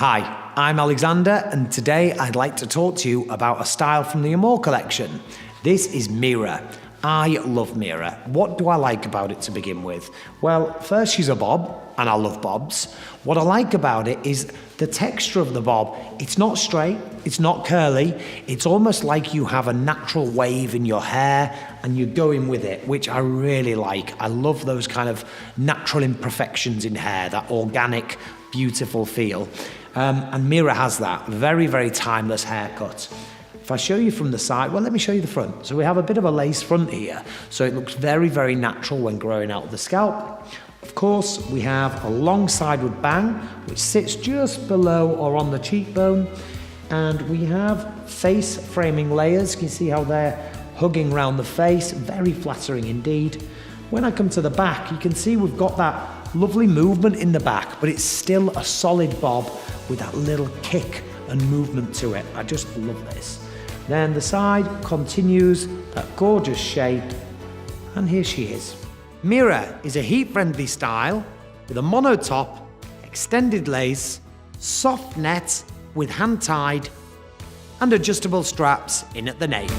Hi, I'm Alexander, and today I'd like to talk to you about a style from the Amore Collection. This is Mira. I love Mira. What do I like about it to begin with? Well, first, she's a bob, and I love bobs. What I like about it is the texture of the bob. It's not straight, it's not curly, it's almost like you have a natural wave in your hair and you're going with it, which I really like. I love those kind of natural imperfections in hair, that organic, beautiful feel. And Mira has that very, very timeless haircut. If I show you from the side, well, let me show you the front. So we have a bit of a lace front here, so it looks very, very natural when growing out of the scalp. Of course, we have a long sideward bang, which sits just below or on the cheekbone. And we have face framing layers. You can see how they're hugging around the face, very flattering indeed. When I come to the back, you can see we've got that lovely movement in the back, but it's still a solid bob with that little kick and movement to it. I just love this. Then the side continues that gorgeous shape, and here she is. Mira is a heat-friendly style with a mono top, extended lace, soft net with hand-tied, and adjustable straps in at the nape.